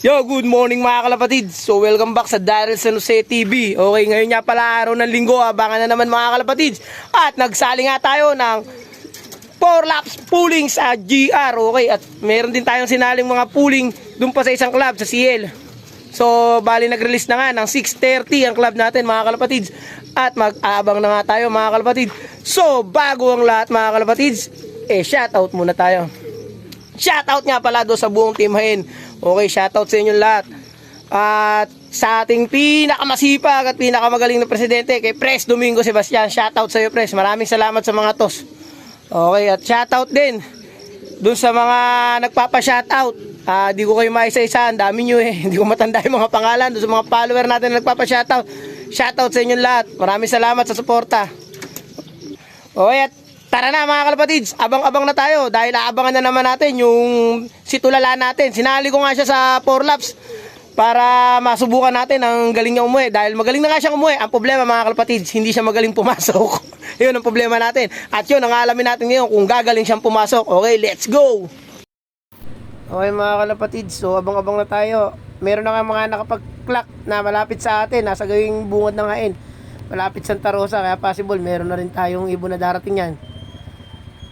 Yo, good morning mga kalapatid. So welcome back sa Daryl San Jose TV. Okay, ngayon nga pala araw ng linggo, abangan na naman mga kalapatid. At nagsali nga tayo ng 4 laps pooling sa GR. Okay, at meron din tayong sinaling mga pooling dun pa sa isang club sa CL. So bali nag-release na nga ng 6:30 ang club natin mga kalapatid. At mag-aabang na nga tayo mga kalapatid. So bago ang lahat mga kalapatid, shoutout muna tayo. Shoutout nga pala do sa buong Team Hain. Okay, shoutout sa inyo lahat. At sa ating pinakamasipag at pinakamagaling na presidente, kay Pres Domingo Sebastian. Shoutout sa iyo, Pres. Maraming salamat sa mga tos. Okay, at shoutout din dun sa mga nagpapa-shoutout. Di ko kayo maisa-isa, ang dami nyo eh. Hindi ko matanda yung mga pangalan. Dun sa mga follower natin na nagpapa-shoutout. Shoutout sa inyo lahat. Maraming salamat sa suporta. Okay, at tara na mga kalapatids, abang-abang na tayo dahil aabangan na naman natin yung si Tulala natin. Sinali ko nga siya sa 4 laps para masubukan natin ang galing niya umuwi. Dahil magaling na nga siyang umuwi. Ang problema mga kalapatids, hindi siya magaling pumasok. Yun ang problema natin. At yun, ang alamin natin ngayon kung gagaling siyang pumasok. Okay, let's go! Okay mga kalapatids, so abang-abang na tayo. Meron na nga mga nakapag-clock na malapit sa atin. Nasa gawing bungad ng Hain. Malapit Santa Rosa, kaya possible meron na rin tayong ibon na darating yan.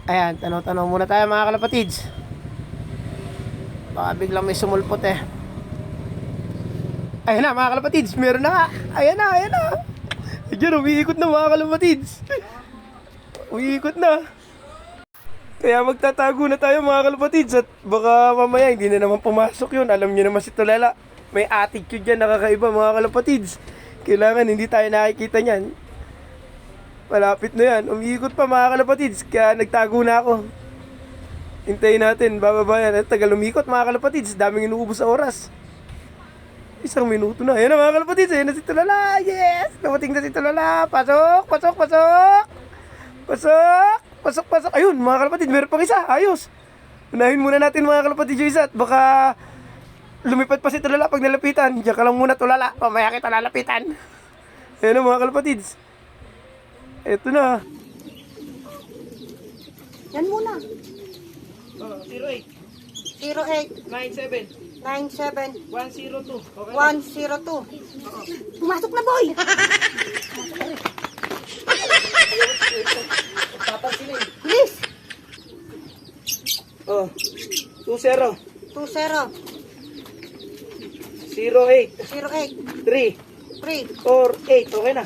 Ayan, tanaw-tanaw muna tayo mga kalapatids. Baka biglang may sumulpot eh. Ayan na mga kalapatids, meron na nga. Ayan na, ayan na. Ayan, umiikot na mga kalapatids. Umiikot na. Kaya magtatago na tayo mga kalapatids. At baka mamaya hindi na naman pumasok yun. Alam nyo naman si Tulala, may attitude yan, nakakaiba mga kalapatids. Kailangan hindi tayo nakikita niyan. Malapit na yan. Umiikot pa mga kalapatids. Kaya nagtago na ako. Hintayin natin. Bababa yan. At tagal umikot mga kalapatids. Daming inuubos sa oras. 1 minuto na. Ayan na mga kalapatids. Ayan na si Tulala. Yes! Dumating na si Tulala. Pasok! Pasok! Pasok! Pasok! Pasok! Pasok! Ayun mga kalapatids. Meron pang isa. Ayos! Unahin muna natin mga kalapatids yung isa. At baka lumipad pa si Tulala pag nalapitan. Diyan ka lang muna Tulala. Pamaya kita lalapitan. Ayan na mga kalapatids. Eto na. Yan muna. 08 08 97 97 102. Okay. 102. Pumasok na, boy! Papansinin. Please! Oh. 20 20 08 08 3 3 4 8. Okay na.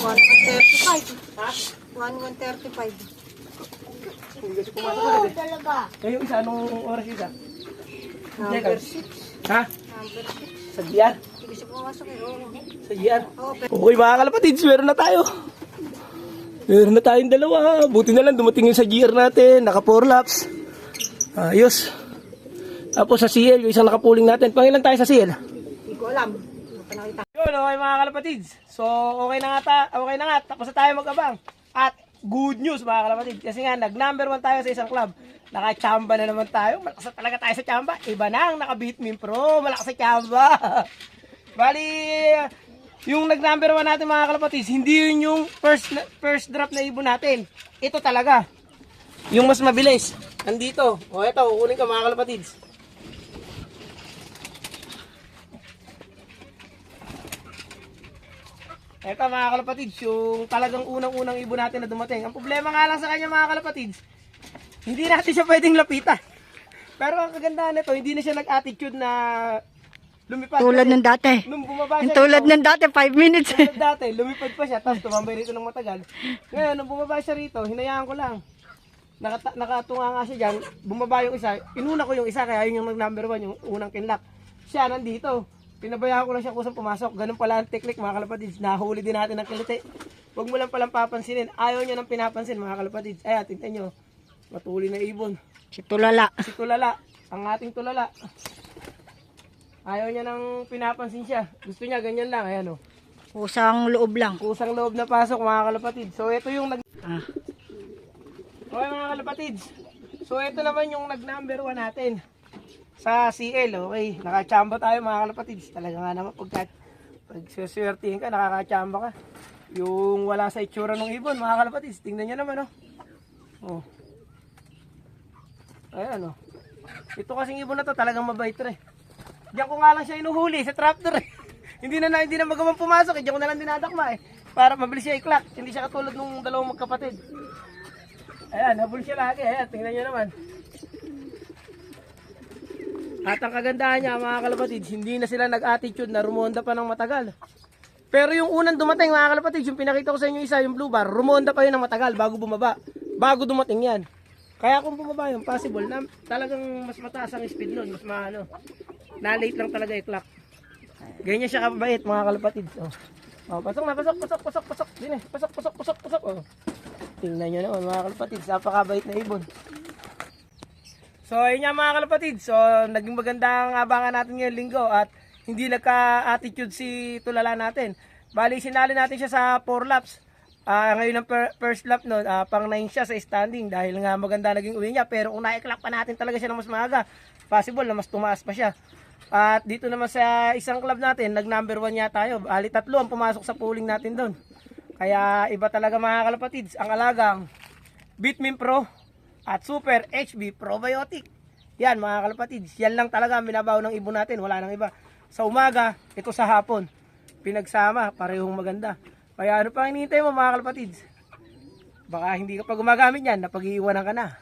1135. Ha? 1135. Hindi kasi pumasok ulit eh. Talaga. Kayo isa, anong oras isa? Number 6. Ha? Number 6. Sa GR? Hindi siya pumasok eh. Oo. Sa GR? Oo, pero Okay mga kalapatids, meron na tayo. Meron na tayong dalawa. Buti na lang dumating yung sa GR natin. Naka 4 laps. Ayos. Tapos sa CL, yung isang nakapuling natin. Pangilan tayo sa CL? hindi ko alam. Hindi pa nakita. Yun, okay mga kalapatids. So, okay na nga. Tapos na tayo mag-abang. At good news mga kalapatids. Kasi nga, nag-number 1 tayo sa isang club. Naka-chamba na naman tayo. Malakas na talaga tayo sa chamba. Iba na ang naka-Beatmin Pro. Malakas sa chamba. Bali, yung nag-number 1 natin mga kalapatids, hindi yun yung first drop na ibon natin. Ito talaga. Yung mas mabilis. Nandito. O, ito. Kukunin ka mga kalapatids. Eto mga kalapatids, yung talagang unang-unang ibon natin na dumating. Ang problema nga lang sa kanya mga kalapatids, hindi natin siya pwedeng lapitan. Pero ang kagandahan nito, hindi na siya nag-attitude na lumipad. Tulad ng dati. Nung bumaba siya Yung tulad rito, ng dati, 5 minutes. tulad dati, lumipad pa siya, tapos tumambay rito ng matagal. Ngayon, nung bumaba siya rito, hinayaan ko lang. Nakatunga nga siya dyan, bumaba yung isa, inuna ko yung isa, kaya yun yung nag-number 1, yung unang kinlock. Siya nandito. Pinabayaan ko lang siya kusang pumasok. Ganun pala ang teknik mga kalapatids. Nahuli din natin ang kiliti. Huwag mo lang palang papansinin. Ayaw niya nang pinapansin mga kalapatids. Ayan, tingnan nyo. Matuli na ibon. Si Tulala. Si Tulala. Ang ating Tulala. Ayaw niya nang pinapansin siya. Gusto niya ganyan lang. Ayan o. Kusang loob lang. Kusang loob na pasok mga kalapatids. So ito yung Ah. Okay mga kalapatids. So ito naman yung nag-number 1 natin. Sa CL, okay. Nakachamba tayo mga kalapatids. Talaga nga naman pag suswertihin ka, nakakachamba ka. Yung wala sa itsura ng ibon mga kalapatids. Tingnan nyo naman, oh. Oh. Ayan, oh. Ito kasing ibon na to talagang mabait rin. Diyan ko nga lang siya inuhuli sa trapdoor eh. hindi na magawang pumasok eh. Diyan ko na lang dinadakma eh. Para mabilis siya i-clock. Hindi siya katulad nung dalawang magkapatid. Ayan, habol siya lagi. Ayan, tingnan nyo naman. At ang kagandahan niya mga kalapatids, hindi na sila nag-attitude na rumonda pa ng matagal. Pero yung unang dumating mga kalapatids, yung pinakita ko sa inyo isa, yung blue bar, rumonda pa yun ng matagal bago bumaba. Bago dumating yan. Kaya kung bumaba yun, possible na talagang mas mataas ang speed nun, mas maano. Na-late lang talaga i-clock. Ganyan siya kabait mga kalapatids. Oh, pasok na, pasok. Dine, pasok. Oh. Tingnan nyo naman mga kalapatids, napakabait na ibon. So ayun nga mga kalapatids, so naging magandang abangan natin ngayong linggo at hindi nagka-attitude si tulala natin. Bali, sinali natin siya sa 4 laps. Ngayon ang first lap nun, pang 9 siya sa standing dahil nga maganda naging uwi niya. Pero kung na-clock pa natin talaga siya ng mas maaga, possible na mas tumaas pa siya. At dito naman sa isang club natin, nag number 1 yata tayo. Bali, 3 ang pumasok sa pooling natin doon. Kaya iba talaga mga kalapatids, ang alagang Bitmin Pro at Super HB Probiotic. Yan mga kalapatids, yan lang talaga ang binabaw ng ibon natin, wala nang iba. Sa umaga, ito sa hapon. Pinagsama, parehong maganda. Kaya ano pa hinihintay mo mga kalapatids? Baka hindi ka pa gumagamit yan, napag-iiwanan ka na.